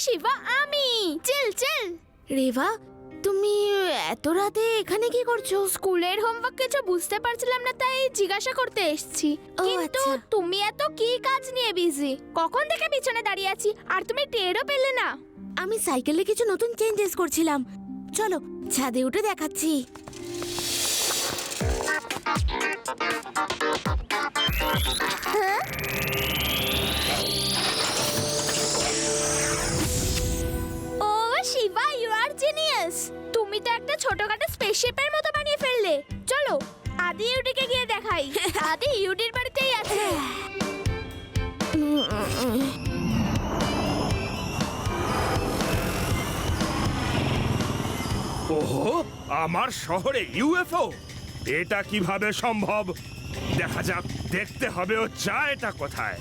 শিবা, আমি। চল চল। রেভা, তুমি এত রাতে এখানে কি করছো? স্কুলের হোমওয়ার্ক কিছু বুঝতে পারছিলাম না, তাই জিজ্ঞাসা করতে এসেছি। ও, কিন্তু আচ্ছা। তুমি এত কি কাজ নিয়ে বিজি? কখন থেকে পিছনে দাঁড়িয়ে আছি আর তুমি টেরও পেলে না? আমি সাইকেলে কিছু নতুন চেঞ্জেস করছিলাম। চলো ছাদে উঠে দেখাচ্ছি। ও শিবা, ইউ আর জিনিয়াস। তুমি তো একটা ছোটখাটো স্পেসশিপের মতো বানিয়ে ফেললে। চলো আদি ইউটিকে গিয়ে দেখাই। আদি ইউটির বাড়িতেই আছে। ওহো, আমার শহরে ইউএফও! এটা কিভাবে সম্ভব? দেখা যাক, দেখতে হবে ও এটা কোথায়।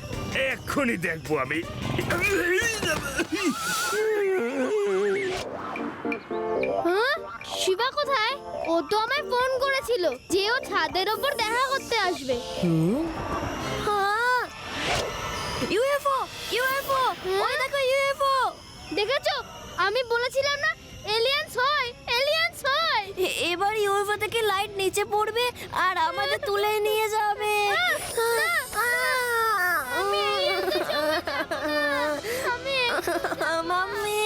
এক্ষুনি দেখবো আমি। হ্যাঁ, শিবা কোথায়? ও তো আমায় ফোন করেছিল যে ও ছাদের ওপর দেখা করতে আসবে। ইউএফও, ইউএফও, ওই দেখো ইউএফও। দেখেছো, আমি বলেছিলাম না এলিয়েন্স হয়, এলিয়েন্স হয়। এবার ইউএফও থেকে লাইট নিচে পড়বে আর আমাদের তুলে নিয়ে যাবে। মাম্মি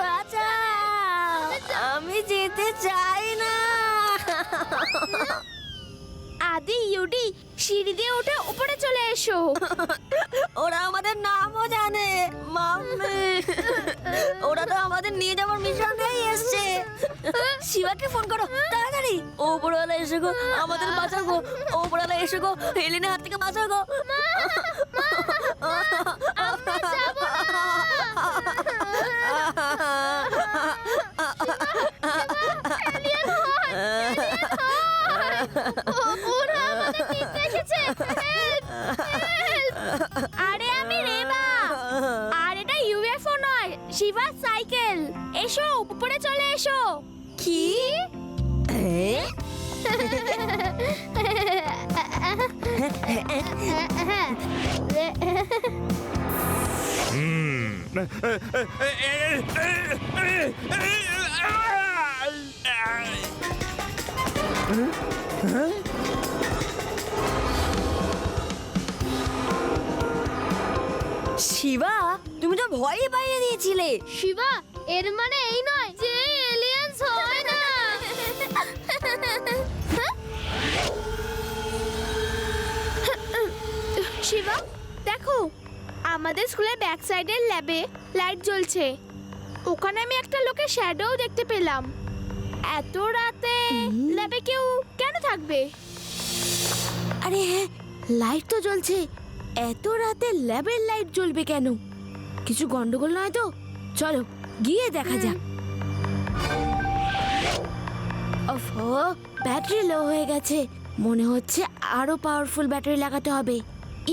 বাঁচা, আমি যেতে চাই না। আদি ইউডি, সিঁড়ি দিয়ে উঠে উপরে চলে এসো। ওরা আমাদের নামও জানে। মাম্মি, ওরা তো আমাদের নিয়ে যাওয়ার মিশনেই এসছে। শিবাকে ফোন করো তাড়াতাড়ি। ওপরওয়ালা এসে গো, আমাদের বাঁচাও গো। ওপরওয়ালা এসে গো, হেলিনের হাত থেকে বাঁচাও গো। ওরা আমাদের নিতে এসেছে। আরে আমি রেবা, আর এটা ইউএফও নয়, শিবা সাইকেল। এসো উপরে চলে এসো। কি? শিবা, তুমি তো ভয়ই পাইয়ে দিয়েছিলে। শিবা, এর মানে এই নয় যে এলিয়েন্স হয় না। শিবা দেখো, আমাদের স্কুলের ব্যাক সাইডের ল্যাবে লাইট জ্বলছে। ওখানে আমি একটা লোকের শ্যাডো দেখতে পেলাম। এত রাতে ল্যাবে কেউ কেন থাকবে? আরে হ্যাঁ, লাইট তো জ্বলছে। এত রাতে ল্যাবের লাইট জ্বলবে কেন? কিছু গন্ডগোল নয় তো? চলো গিয়ে দেখা যাক। ওফো, ব্যাটারি লো হয়ে গেছে। মনে হচ্ছে আরো পাওয়ারফুল ব্যাটারি লাগাতে হবে।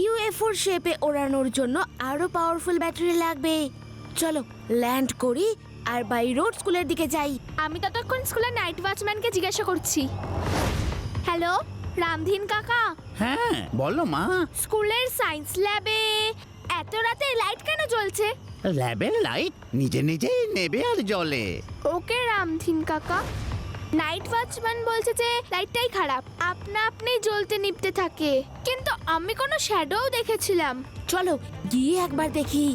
ইউএফওর শেপে ওড়ানোর জন্য আরো পাওয়ারফুল ব্যাটারি লাগবে। চলো ল্যান্ড করি আর বাই রোড স্কুলের দিকে যাই। আমি ততক্ষণ স্কুলের নাইট ওয়াচম্যানকে জিজ্ঞাসা করছি। হ্যালো রামধীন কাকা, হ্যাঁ বলো মা। স্কুলের সায়েন্স ল্যাবে এত রাতে লাইট কেন জ্বলছে? ল্যাবের লাইট নিজে নিজেই নেবে আর জ্বলে। ওকে রামধীন কাকা, নাইট ওয়াচম্যান বলছে যে লাইটটাই খারাপ, আপনা আপনি জ্বলতে নিভতে থাকে। কিন্তু আমি কোনো শ্যাডোও দেখেছিলাম। চলো গিয়ে একবার দেখি।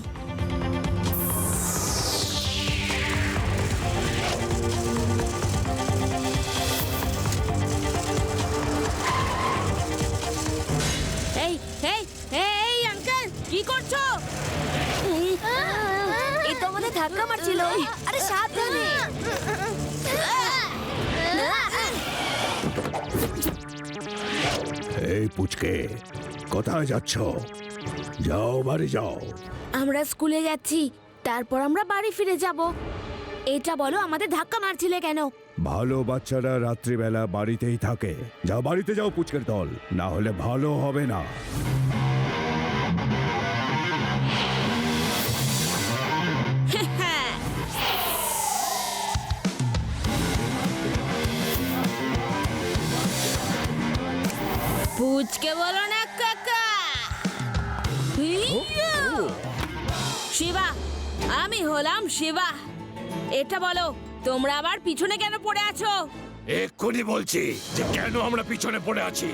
এই এই এই আঙ্কেল, কি করছো? এই তো আমাদের ধাক্কা মারছিল। আরে সাবধানে। এই পুচকে, কোথায় যাচ্ছ? যাও বাড়ি যাও। আমরা স্কুলে যাচ্ছি, তারপর আমরা বাড়ি ফিরে যাব। এটা বলো, আমাদের ধাক্কা মারছিলে কেন? ভালো বাচ্চারা রাত্রিবেলা বাড়িতেই থাকে। যাও বাড়িতে যাও পুচকের দল, না হলে ভালো হবে না। পুচকে বলো না কাকা। শিবা, আমি আমি হলাম শিবা। এটা বলো, তোমরা আবার পিছনে কেন পড়ে আছো? এক্ষুনি বলছি যে কেন আমরা পিছনে পড়ে আছি।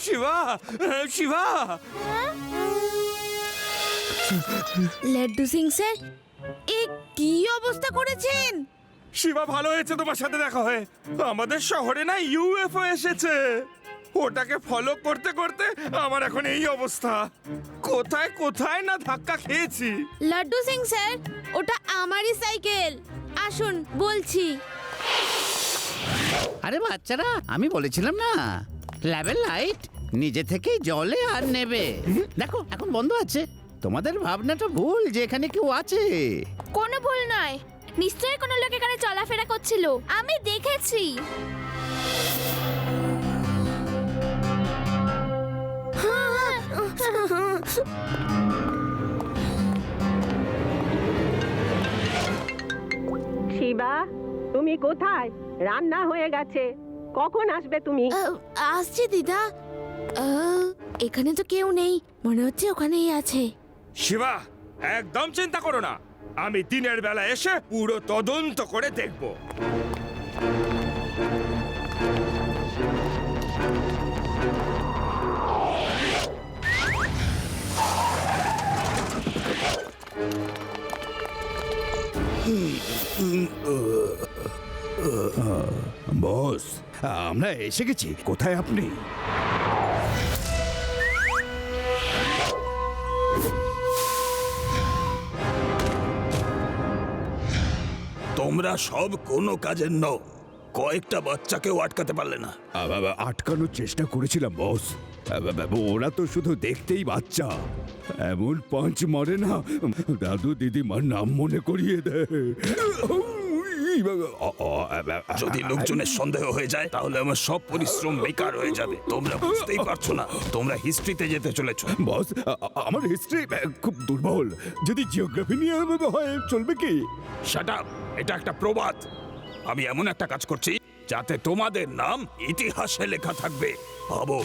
শিবা, শিবা, লাড্ডু সিং স্যার, এ কি অবস্থা করেছেন? শিবা, ভালো হয়েছে তোমার সাথে দেখা হয়ে। আমাদের শহরে না ইউএফও এসেছে। ওটাকে ফলো করতে করতে আমার এখন এই অবস্থা। কোথায় কোথায় না ধাক্কা খেয়েছি। লাড্ডু সিং স্যার, ওটা আমারই সাইকেল। আসুন বলছি। আরে বাচ্চারা, আমি বলেছিলাম না, ল্যাবের লাইট নিজে থেকেই জ্বলে আর নেবে। দেখো এখন বন্ধ আছে। তোমাদের ভাবনাটা ভুল যে এখানে কেউ আছে। কোনো ভুল নয়, নিশ্চয়ই কোনো লোক এখানে চলাফেরা করছিল, আমি দেখেছি। শিবা, তুমি কোথায়? রান্না হয়ে গেছে, কখন আসবে তুমি? আসছি দিদা। এখানে তো কেউ নেই, মনে হচ্ছে ওখানেই আছে। শিবা, একদম চিন্তা করো না। আমি দিনের বেলা এসে পুরো তদন্ত করে দেখব। বস, আমরা এসে গেছি। কোথায় আপনি? তোমরা সব কোনো কাজের নও। কয়েকটা বাচ্চাকেও আটকাতে পারলে না। আটকানোর চেষ্টা করেছিলাম বস। ওরা তো শুধু দেখতেই বাচ্চা, এমন পাঁচ মারে না, দাদু দিদিমার নাম মনে করিয়ে দেয়। যদি লোকজনের সন্দেহ হয়ে যায় তাহলে আমার সব পরিশ্রম বেকার হয়ে যাবে। তোমরা বুঝতেই পারছো না, তোমরা হিস্ট্রিতে যেতে চলেছো। বস, আমার হিস্ট্রি খুব দুর্বল। যদি জিওগ্রাফি নিয়ে হয় চলবে কি? শাট আপ, এটা একটা প্রবাদ। আমি এমন একটা কাজ করছি যাতে তোমাদের নাম ইতিহাসে লেখা থাকবে। ভাবো,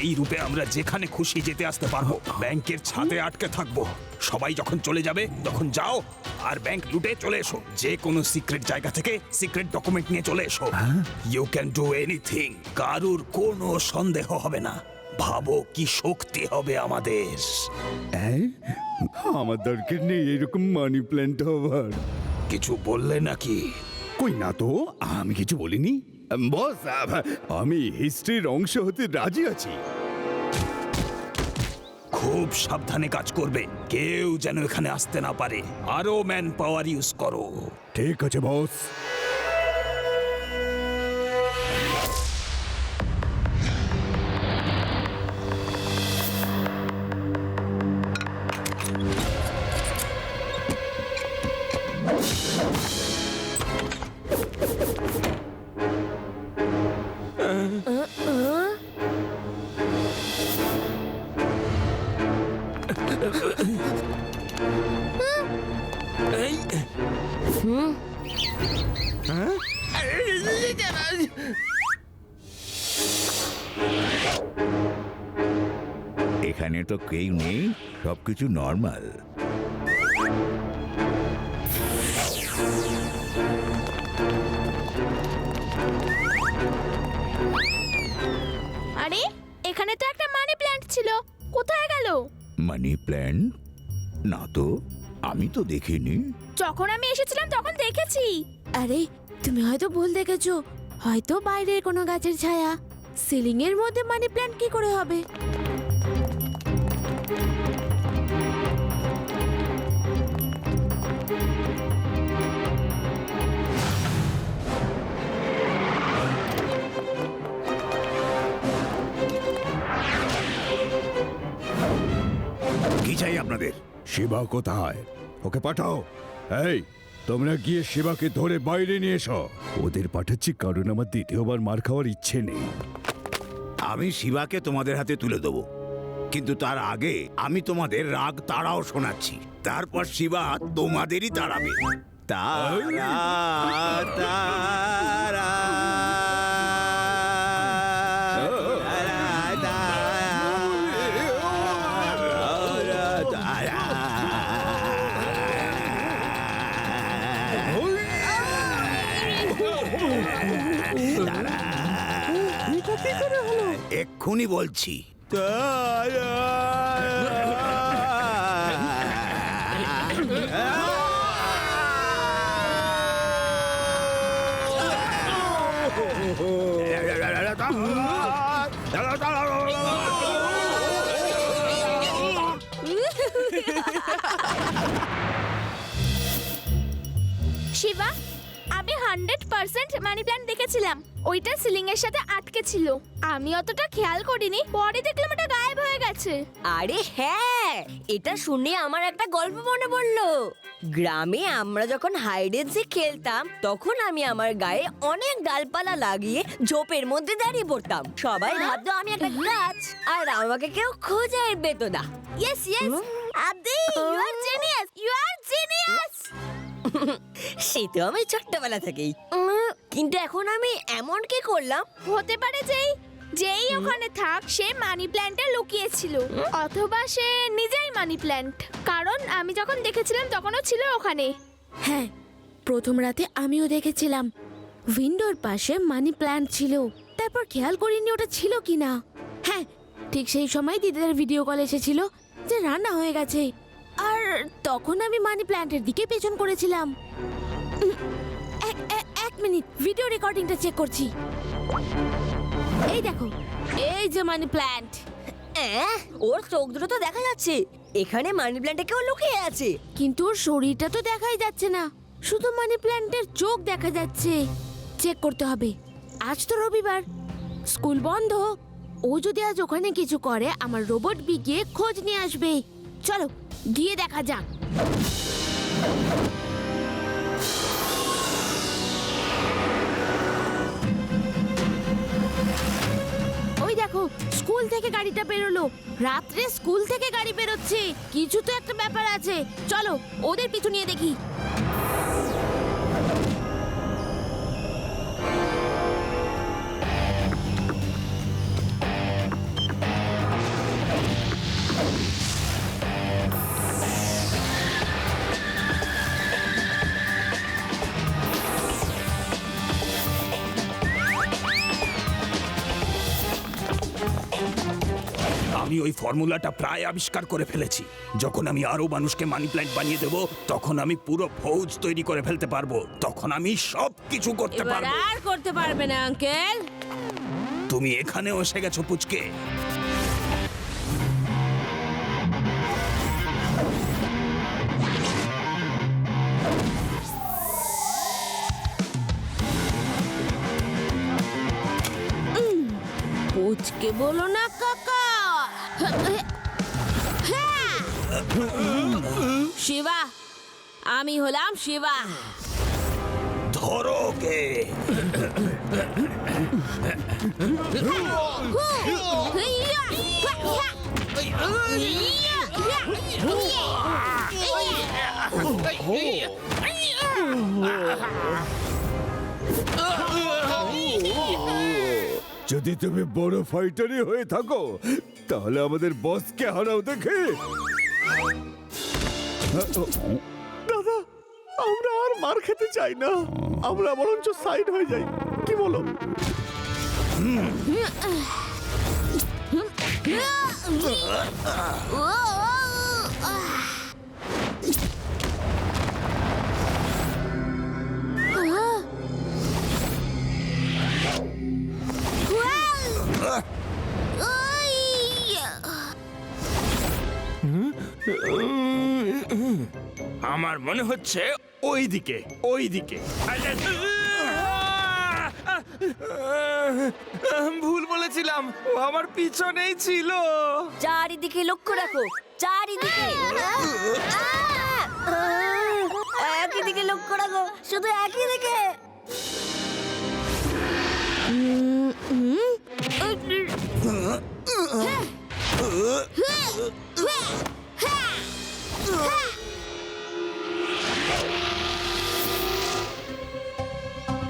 এই রূপে আমরা যেখানে খুশি যেতে আসতে পারবো। ব্যাংকের ছাদে আটকে থাকবো। সবাই যখন চলে যাবে তখন যাও আর ব্যাংক লুটে চলে এসো। যে কোনো সিক্রেট জায়গা থেকে সিক্রেট ডকুমেন্ট নিয়ে চলে এসো। You can do anything. কারুর কোনো সন্দেহ হবে না। ভাবো কি শক্তি হবে আমাদের। আমার দরকার নেই এরকম মানি প্ল্যান্ট হবার। কিছু বললে নাকি? কই না তো, আমি কিছু বলিনি বস। আমি হিস্ট্রির অংশ হতে রাজি আছি। খুব সাবধানে কাজ করবে, কেউ যেন এখানে আসতে না পারে। আরো ম্যান পাওয়ার ইউজ করো। ঠিক আছে বস। এখানে তো কেউ নেই, সবকিছু নর্মাল। আরে এখানে তো একটা মানি প্ল্যান্ট ছিল, কোথায় গেল? Money plant? না তো, আমি তো দেখিনি। যখন আমি এসেছিলাম তখন দেখেছি। আরে তুমি হয়তো ভুল দেখেছো, হয়তো বাইরের কোনো গাছের ছায়া। সিলিং এর মধ্যে মানি প্ল্যান্ট কি করে হবে? কি চাই আপনাদের? শিবা কোথায়? ওকে পাঠাও। এই, তোমরা গিয়ে শিবাকে ধরে বাইরে নিয়ে এসো। ওদের পাঠাচ্ছি কারণ আমার দ্বিতীয়বার মার খাওয়ার ইচ্ছে নেই। আমি শিবাকে তোমাদের হাতে তুলে দেবো, কিন্তু তার আগে আমি তোমাদের রাগ তাড়াও শোনাচ্ছি, তারপর শিবা তোমাদেরই তাড়াবে। তারা তারা এক্ষুনি বলছি। শিবা, আমি 100% মানি প্ল্যান্ট দেখেছিলাম। ওইটা সিলিং এর সাথে আটকে ছিল। আমি অতটা খেয়াল করিনি, পরে দেখলাম এটা গায়েব হয়ে গেছে। আরে হ্যাঁ, এটা শুনে আমার একটা গল্প মনে পড়লো। গ্রামে আমরা যখন হাইড এন্ড সিক খেলতাম, তখন আমি আমার গায়ে অনেক ডালপালা লাগিয়ে ঝোপের মধ্যে দাঁড়িয়ে পড়তাম। সবাই ভাবতো আমি একটা গাছ, আর আমাকে কেউ খোঁজে পেতো না। Yes yes, Adi you are genius, you are genius. সে তো আমি ছোট্টবেলা থেকেই। কিন্তু এখন আমি এমন কি করলাম? হতে পারে যেই ওখানে থাক সে মানি প্ল্যান্টে লুকিয়েছিল, অথবা সে নিজেই মানি প্ল্যান্ট। কারণ আমি যখন দেখেছিলাম তখনও ছিল ওখানে। হ্যাঁ, প্রথম রাতে আমিও দেখেছিলাম উইন্ডোর পাশে মানি প্ল্যান্ট ছিল। তারপর খেয়াল করিনি ওটা ছিল কিনা। হ্যাঁ, ঠিক সেই সময় দিদিদের ভিডিও কল এসেছিল যে রান্না হয়ে গেছে, আর তখন আমি মানি প্ল্যান্টের দিকে পেছন করেছিলাম। এক মিনিট, ভিডিও রেকর্ডিংটা চেক করছি। এই দেখো, এই যে মানি প্ল্যান্ট। ওর চোখ দুটো তো দেখা যাচ্ছে। এখানে মানি প্ল্যান্টে কেউ লুকিয়ে আছে। কিন্তু ওর শরীরটা তো দেখাই যাচ্ছে না, শুধু মানি প্ল্যান্টের চোখ দেখা যাচ্ছে। চেক করতে হবে। আজ তো রবিবার, স্কুল বন্ধ। ও যদি আজ ওখানে কিছু করে, আমার রোবট বি গিয়ে খোঁজ নিয়ে আসবে। চলো গিয়ে দেখা যাক। ওই দেখো, স্কুল থেকে গাড়িটা বেরোলো। রাত্রে স্কুল থেকে গাড়ি বেরোচ্ছে, কিছু তো একটা ব্যাপার আছে। চলো ওদের পিছু নিয়ে দেখি। আমি ওই ফর্মুলাটা প্রায় আবিষ্কার করে ফেলেছি। যখন আমি আরো মানুষকে মানি প্ল্যান্ট বানিয়ে দেব, তখন আমি পুরো ফৌজ তৈরি করে ফেলতে পারবো। তখন আমি সব কিছু করতে এবার পারবো। আর করতে পারবে না আঙ্কেল। তুমি এখানেও এসে গেছো পুচকে। পুচকে বলো না কাকা। শিবা, আমি হলাম শিবা। ধরো ওকে। যদি তুমি বড় ফাইটারই হয়ে থাকো, তাহলে আমাদের বসকে হারাও দেখে। দাদা, আমরা আর মার খেতে চাই না, আমরা বরঞ্চ সাইড হয়ে যাই, কি বলো? আমার মনে হচ্ছে ওইদিকে ওইদিকে ভুল বলেছিলাম, ও আমার পিছনেই ছিল। চারিদিকে লক্ষ্য রাখো, চারিদিকে একই দিকে লক্ষ্য রাখো, শুধু একই দিকে।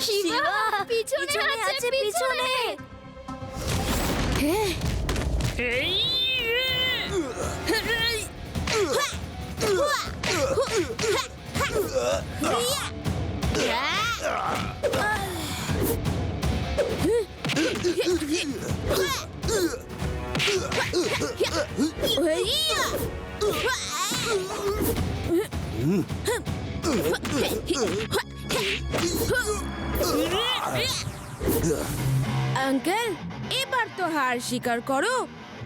শিবা, পিছনে আছে, পিছনে। আঙ্কেল, এবার তো হার স্বীকার করো,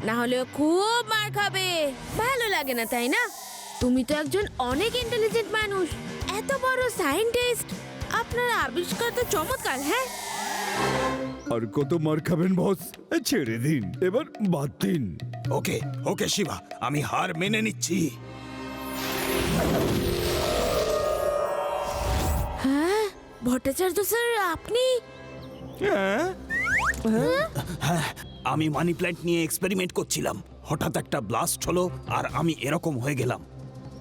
না হলে ও খুব মার খাবে। ভালো লাগে না, তাই না? তুমি তো একজন অনেক ইন্টেলিজেন্ট মানুষ, এত বড় সায়েন্টিস্ট। আপনার আবিষ্কার তো চমৎকার। হ্যাঁ, আর কত মার খাবেন বস? ছেড়ে দিন, এবার বাদ দিন। ওকে ওকে শিবা, আমি হার মেনে নিচ্ছি। হ্যাঁ ভট্টাচার্য স্যার, আপনি? হ্যাঁ, আমি মানি প্ল্যান্ট নিয়ে এক্সপেরিমেন্ট করছিলাম, হঠাৎ একটা ব্লাস্ট হলো আর আমি এরকম হয়ে গেলাম।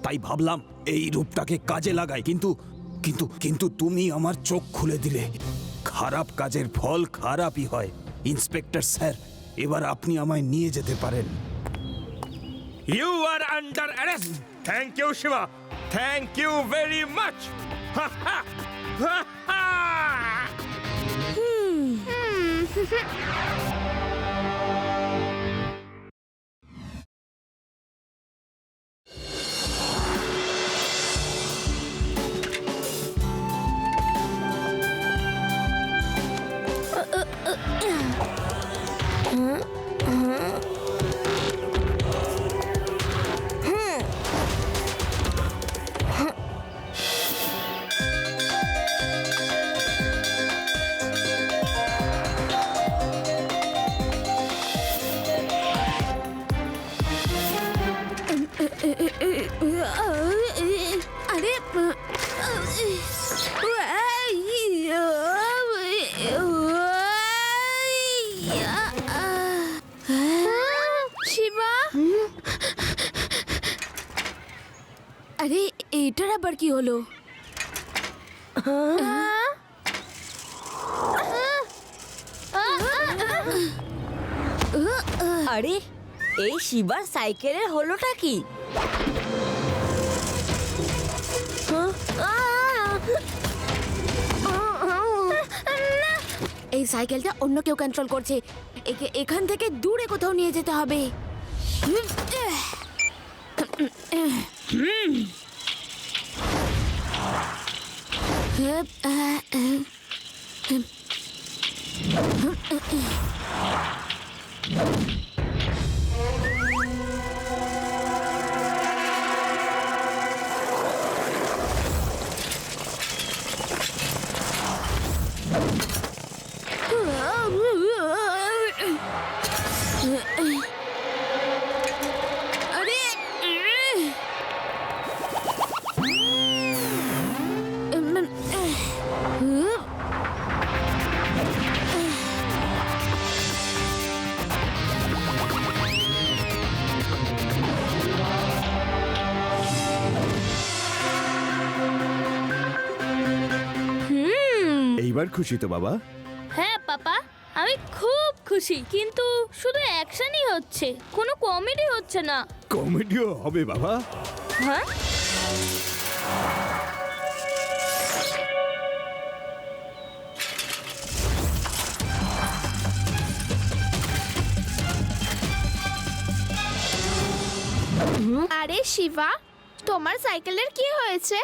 তাই ভাবলাম এই রূপটাকে কাজে লাগাই, কিন্তু কিন্তু কিন্তু তুমি আমার চোখ খুলে দিলে। খারাপ কাজের ফল খারাপই হয়। ইন্সপেক্টর স্যার, এবার আপনি আমায় নিয়ে যেতে পারেন। You are under arrest. Thank you Shiva, thank you very much. আরে শিবা, আরে এটার আবার কি হলো? আরে এই শিবার সাইকেলের হলোটা কি? এই সাইকেলটা অন্য কেউ কন্ট্রোল করছে। একে এখান থেকে দূরে কোথাও নিয়ে যেতে হবে। এইবার খুশি তো বাবা? হ্যাঁ পাপা, আমি খুব খুশি, কিন্তু শুধু অ্যাকশনই হচ্ছে, কোনো কমেডি হচ্ছে না। কমেডিও হবে বাবা। হ্যাঁ, আরে শিবা, তোমার সাইকেলের কি হয়েছে?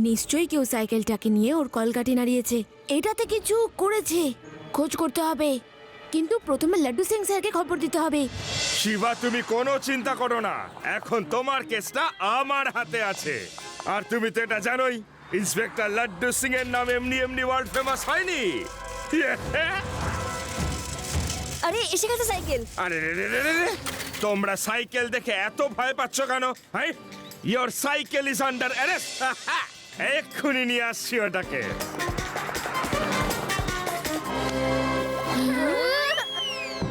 নিশ্চয়ই কেউ সাইকেলটাকে নিয়ে ওর কলকাঠি নাড়িয়েছে। এটাতে কিছু করেছে, খোঁজ করতে হবে। কিন্তু প্রথমে লাড্ডু সিং স্যারকে খবর দিতে হবে। শিবা, তুমি কোনো চিন্তা করো না, এখন তোমার কেসটা আমার হাতে আছে। আর তুমি তো এটা জানোই, ইন্সপেক্টর লাড্ডু সিং এর নাম এমনি এমনি ওয়ার্ল্ড ফেমাস হয়নি। আরে এসে গেছে সাইকেল। আরে রে রে রে রে রে, তোমরা সাইকেল দেখে এত ভয় পাচ্ছ কেন? হ্যাঁ, your cycle is under arrest. এক্ষুনি নিয়ে আসছি ওটাকে।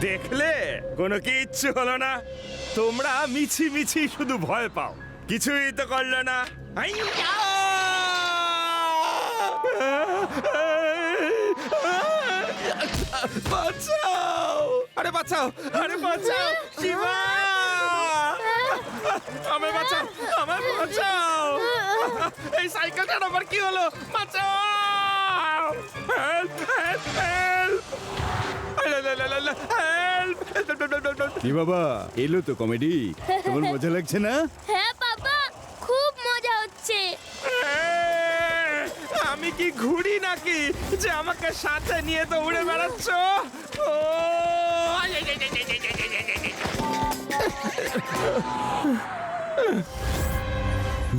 দেখলে, কোনো কিচ্ছু হলো না। তোমরা মিছি মিছি শুধু ভয় পাও, কিছুই তো করলো না। আইয়া! বাঁচাও! আরে বাঁচাও! আরে বাঁচাও! শিবা! আমায় বাঁচাও! আমায় বাঁচাও! এই সাইকেলটার আবার কি হলো? বাঁচাও! হেল্প! হেল্প! হেল্প! হেল্প! কি বাবা, এলো তো কমেডি? তোমার মজা লাগছে না? হ্যাঁ বাবা, খুব মজা হচ্ছে। আমি কি ঘুড়ি নাকি যে আমাকে সাথে নিয়ে তো উড়ে বেড়াচ্ছ? ও!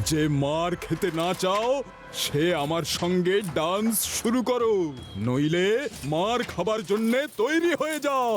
যে মার খেতে না চাও সে আমার সঙ্গে ডান্স শুরু করো, নইলে মার খাবার জন্য তৈরি হয়ে যাও।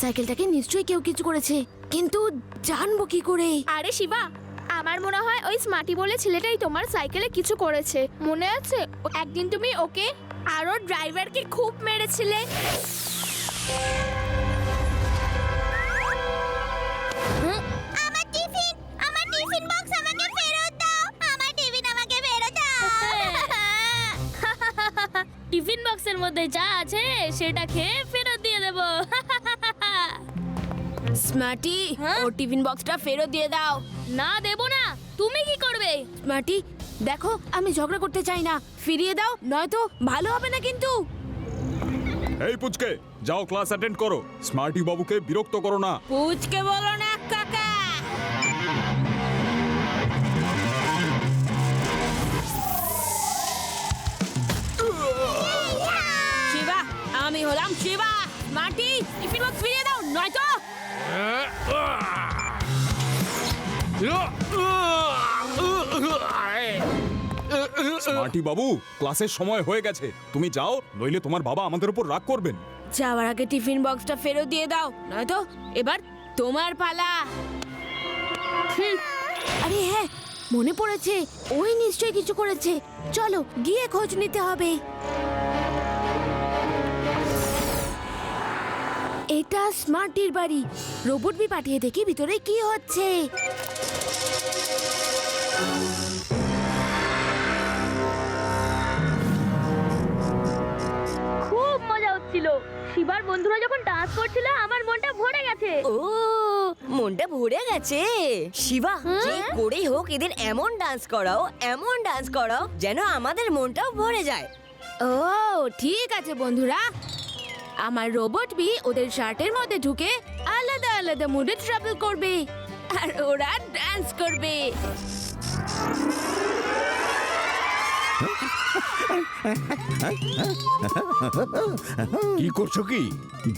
সাইকেলটাকে নিশ্চয়ই কেউ কিছু করেছে, কিন্তু জানবো কি করে? আরে শিবা, আমার মনে হয় ওই স্মার্টি বলে ছেলেটাই তোমার সাইকেলে কিছু করেছে। মনে আছে একদিন তুমি ওকে আর ওর ড্রাইভারকে খুব মেরেছিলে? আমার টিফিন বক্স আমাকে ফেরত দাও। আমার টিফিন আমাকে ফেরত দাও। টিফিন বক্সের মধ্যে যা আছে সেটা খেয়ে ফেরত দিয়ে দেব। স্মার্টি, ওর টিফিন বক্সটা ফেরত দিয়ে দাও। না, দেব না। তুমি কি করবে? স্মার্টি, দেখো আমি ঝগড়া করতে চাই না, ফিরিয়ে দাও, নয়তো ভালো হবে না কিন্তু। এই পুচকে, যাও ক্লাস অ্যাটেন্ড করো, স্মার্টি বাবুকে বিরক্ত করো না। পুচকে বলো না কাকা। শিবা, আমি হলাম শিবা। স্মার্টি, টিফিন বক্স ফিরিয়ে দাও, নয়তো স্মার্টি বাবু, ক্লাসের সময় হয়ে গেছে, তুমি যাও, নইলে তোমার বাবা আমাদের উপর রাগ করবেন। যাওয়ার আগে টিফিন বক্সটা ফেরত দিয়ে দাও, নয়তো এবার তোমার পালা। আরে হ্যাঁ, মনে পড়েছে, ওই নিশ্চয়ই কিছু করেছে। চলো গিয়ে খোঁজ নিতে হবে। এটা স্মার্টির বাড়ি। রোবট বি পাঠিয়ে দেখি ভিতরে কি হচ্ছে। খুব মজা হচ্ছিল। শিবার বন্ধুরা যখন ডান্স করছিল আমার মনটা ভরে গেছে। ও, মনটা ভরে গেছে। শিবা, যে করেই হোক এদের এমন ডান্স করাও যেন আমাদের মনটাও ভরে যায়। ও ঠিক আছে বন্ধুরা, আমার রোবট বি ওদের শার্টের মধ্যে ঢুকে আলাদা আলাদা মুডে ট্রাভেল করবে আর ওরা ডান্স করবে। কি করছো কি?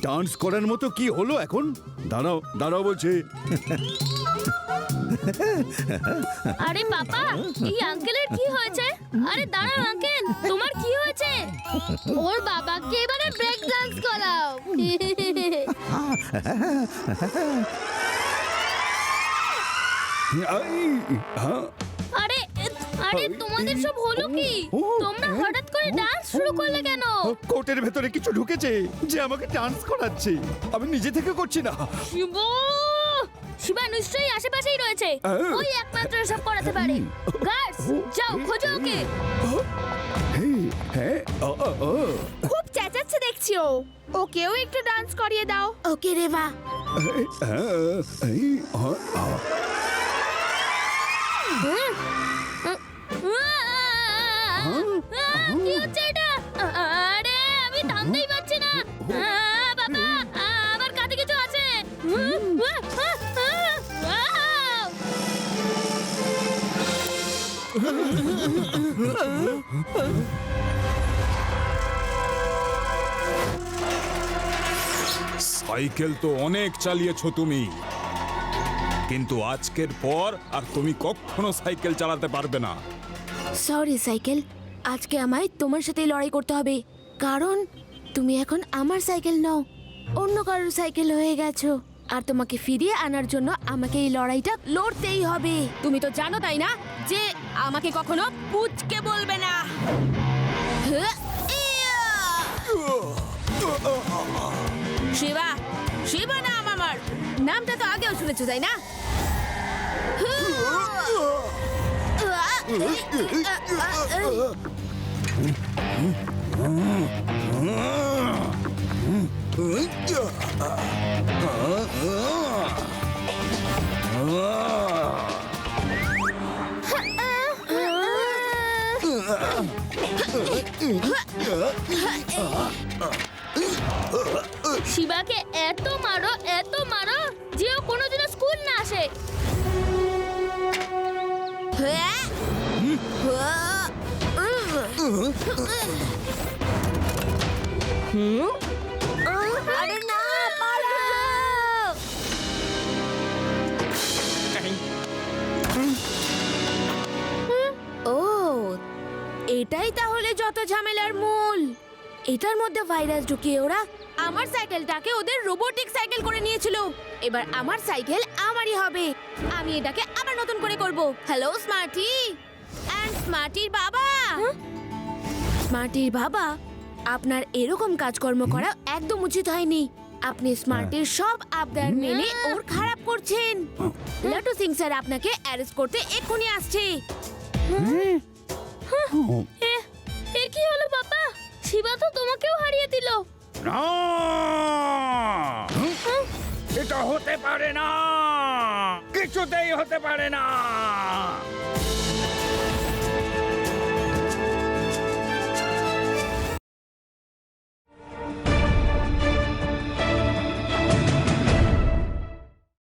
ডান্স করার মতো কি হলো এখন? দাঁড়াও দাঁড়াও বলছে। আরে বাবা, এই আঙ্কেলের কি হয়েছে? আরে দাঁড়াও আঙ্কেল, তোমার কি হয়েছে? ওর বাবাকে এবারে ব্রেক ডান্স করাও। হ্যাঁ, আরে আরে তোমাদের সব হলো কি? তোমরা হঠাৎ করে ডান্স শুরু করলে কেন? কোটের ভেতরে কিছু ঢুকেছে যে আমাকে ডান্স করাচ্ছে। আমি নিজে থেকে করছি না। শিবা! শিবা নিশ্চয়ই আশেপাশেই রয়েছে। ওই একমাত্র সব করাতে পারে। গার্ডস, যাও খোঁজো ওকে। হ্যাঁ, খুব চেঁচাচ্ছে দেখছি ও। ওকেও একটু ডান্স করিয়ে দাও। ওকে রেবা। কি হচ্ছে এটা? আরে আমি থামতেই পারছি না। বাবা, আমার কাছে কিছু আছে। সাইকেল তো অনেক চালিয়েছো তুমি, কিন্তু আজকের পর আর তুমি কখনো সাইকেল চালাতে পারবে না। সরি সাইকেল, আজকে আমায় তোমার সাথেই লড়াই করতে হবে, কারণ তুমি এখন আমার সাইকেল নও, অন্য কারোর সাইকেল হয়ে গেছো। আর তোমাকে ফিরিয়ে আনার জন্য আমাকে এই লড়াইটা লড়তেই হবে। তুমি তো জানো তাই না যে আমাকে কখনো পুচকে বলবে না। শিবা, শিবা নাম আমার। নামটা তো আগেও শুনেছো তাই না? শিবাকে এত মারো যে ও কোনোদিনও স্কুল না আসে। আরে না, পালাও! ও, এটাই তাহলে যত ঝামেলার মূল। এটার মধ্যে ভাইরাস ঢুকিয়ে ওরা আমার সাইকেলটাকে ওদের রোবোটিক সাইকেল করে নিয়েছিল। এবার আমার সাইকেল আমারই হবে। আমি এটাকে আবার নতুন করে করব। হ্যালো স্মার্টি এন্ড স্মার্টির বাবা। স্মার্টির বাবা, আপনার এরকম কাজকর্ম করা একদম উচিত হয়নি। আপনি স্মার্টির সব আবদার মেনে ওর খারাপ করছেন। লাটু সিং স্যার আপনাকে অ্যারেস্ট করতে এক্ষুনি আসছে। এ কি হলো বাবা? শিবা তো তোমাকেও হারিয়ে দিল। না, এটা হতে পারে না, কিছুতেই হতে পারে না।